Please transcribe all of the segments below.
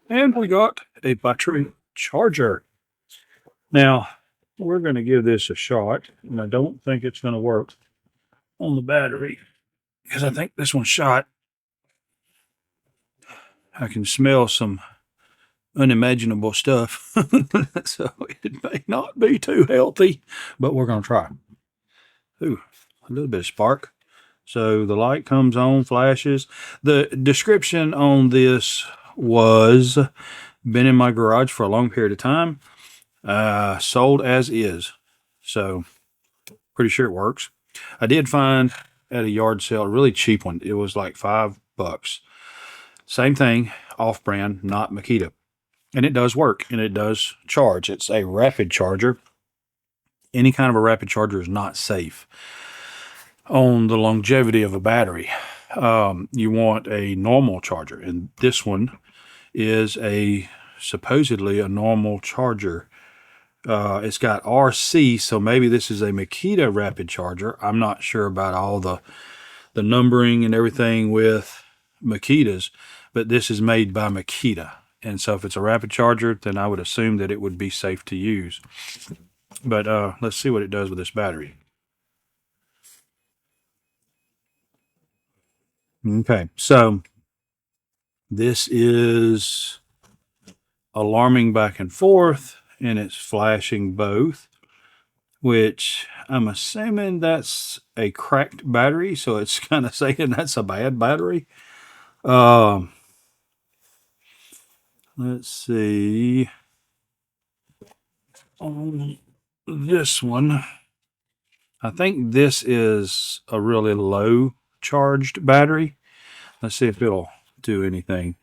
And we got a battery charger. Now, we're going to give this a shot, and I don't think it's going to work on the battery because I think this one's shot. I can smell some unimaginable stuff, so it may not be too healthy, but we're going to try. Ooh, a little bit of spark. So the light comes on, flashes. The description on this was been in my garage for a long period of time. Sold as is. So pretty sure it works. I did find at a yard sale a really cheap one. It was like $5. Same thing, off brand, not Makita. And it does work and it does charge. It's a rapid charger. Any kind of a rapid charger is not safe on the longevity of a battery. You want a normal charger, and this one is supposedly a normal charger. It's got RC, so maybe this is a Makita rapid charger. I'm not sure about all the numbering and everything with Makitas, but this is made by Makita. And so if it's a rapid charger, then I would assume that it would be safe to use. But let's see what it does with this battery. Okay, so this is alarming back and forth, and it's flashing both, which I'm assuming that's a cracked battery, so it's kind of saying that's a bad battery. Let's see. On this one, I think this is a really low charged battery. Let's see if it'll do anything.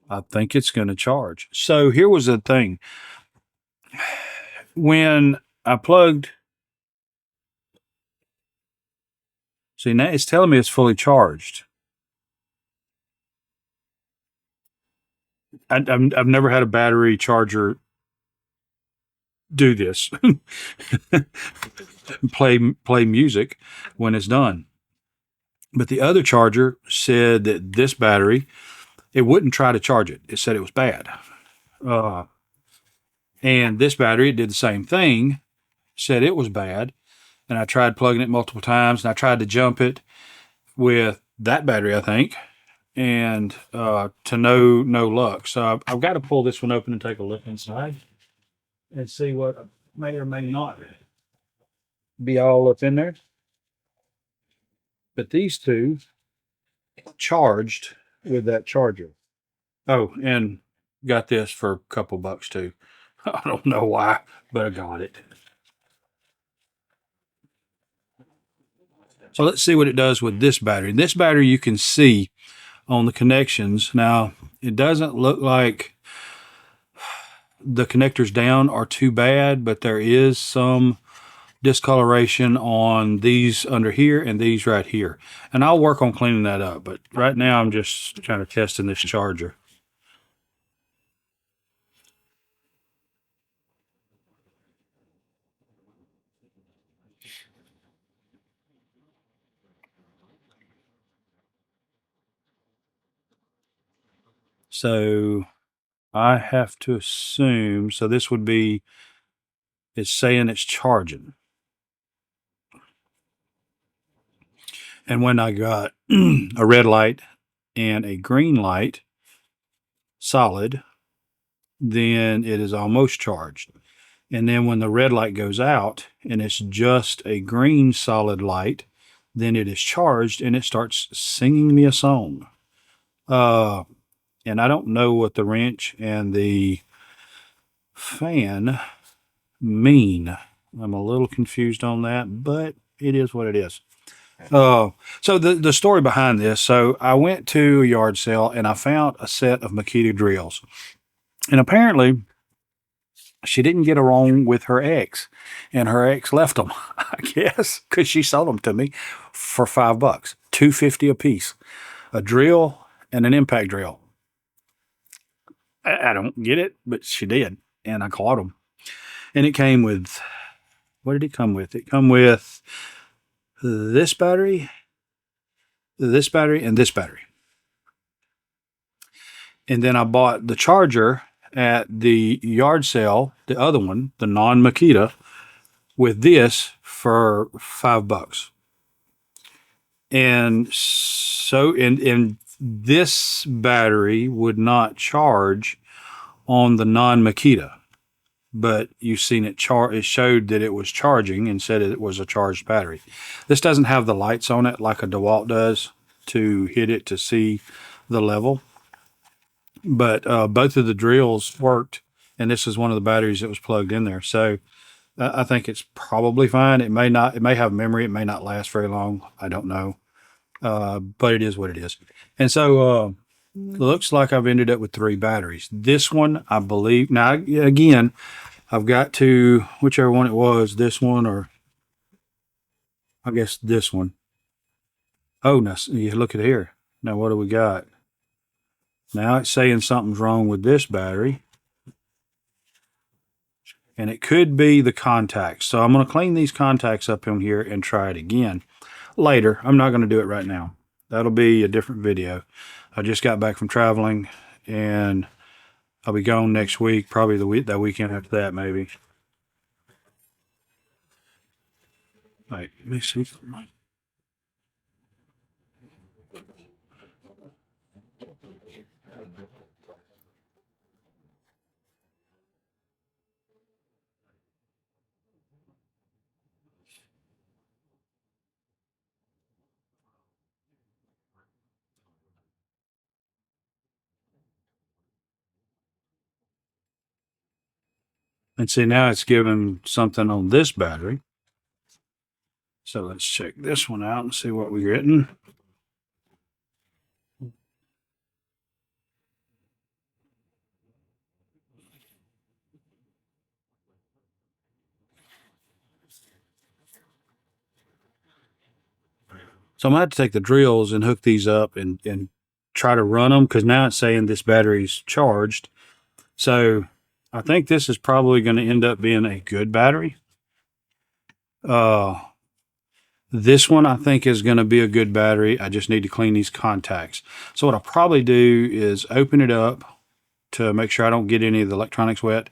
I think it's going to charge. So here was the thing. When I plugged, see, now it's telling me it's fully charged. I've never had a battery charger do this. play music when it's done. But the other charger said that this battery, it wouldn't try to charge it. It said it was bad. And this battery, it did the same thing, said it was bad. And I tried plugging it multiple times, and I tried to jump it with that battery, I think, and to no luck. So I've got to pull this one open and take a look inside and see what may or may not be all up in there. But these two charged with that charger. Oh, and got this for a couple bucks too. I don't know why, but I got it. So let's see what it does with this battery. This battery you can see on the connections. Now, it doesn't look like the connectors down are too bad, but there is some discoloration on these under here and these right here. And I'll work on cleaning that up, but right now I'm just kind of testing this charger. So I have to assume, so this would be, it's saying it's charging. And when I got a red light and a green light, solid, then it is almost charged. And then when the red light goes out and it's just a green solid light, then it is charged and it starts singing me a song. And I don't know what the wrench and the fan mean. I'm a little confused on that, but it is what it is. So the story behind this, so I went to a yard sale and I found a set of Makita drills. And apparently she didn't get along with her ex, and her ex left them, I guess, because she sold them to me for $5, $2.50 a piece, a drill and an impact drill. I don't get it, but she did, and I caught them. And it came with, what did it come with? It come with this battery, and this battery. And then I bought the charger at the yard sale, the other one, the non-Makita, with this for $5. And so, and this battery would not charge on the non-Makita, but you've seen it it showed that it was charging and said it was a charged battery. This doesn't have the lights on it like a DeWalt does to hit it to see the level, but both of the drills worked, and this is one of the batteries that was plugged in there. So I think it's probably fine. It may not, it may have memory. It may not last very long. I don't know. But it is what it is. And so, looks like I've ended up with 3 batteries. This one, I believe, now again, I've got to, whichever one it was, this one, or I guess this one. Oh, now you look at here. Now what do we got? Now it's saying something's wrong with this battery. And it could be the contacts. So I'm going to clean these contacts up in here and try it again later. I'm not going to do it right now. That'll be a different video. I just got back from traveling, and I'll be gone next week, probably that weekend after that, maybe. Wait, let me see. And see, now it's giving something on this battery. So let's check this one out and see what we're getting. So I'm going to have to take the drills and hook these up and try to run them, because now it's saying this battery's charged. So I think this is probably going to end up being a good battery. This one I think is going to be a good battery. I just need to clean these contacts. So what I'll probably do is open it up to make sure I don't get any of the electronics wet.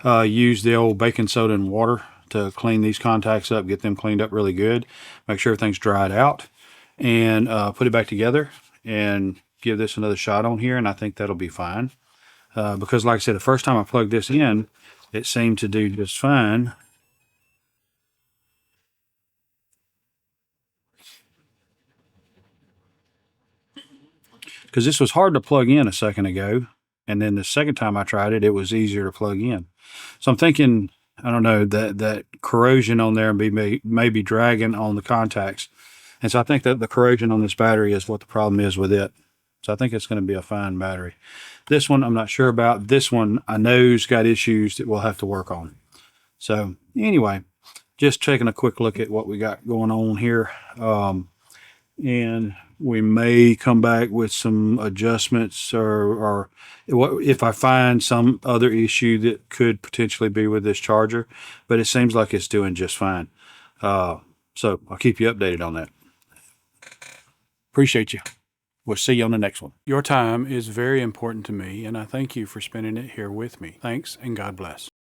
Use the old baking soda and water to clean these contacts up, get them cleaned up really good. Make sure everything's dried out, and put it back together and give this another shot on here, and I think that'll be fine. Because like I said, the first time I plugged this in, it seemed to do just fine. Because this was hard to plug in a second ago, and then the second time I tried it, it was easier to plug in. So I'm thinking, I don't know, that corrosion on there may be dragging on the contacts. And so I think that the corrosion on this battery is what the problem is with it. So I think it's going to be a fine battery. This one, I'm not sure about. This one, I know's got issues that we'll have to work on. So anyway, just taking a quick look at what we got going on here. And we may come back with some adjustments, or if I find some other issue that could potentially be with this charger, but it seems like it's doing just fine. So I'll keep you updated on that. Appreciate you. We'll see you on the next one. Your time is very important to me, and I thank you for spending it here with me. Thanks, and God bless.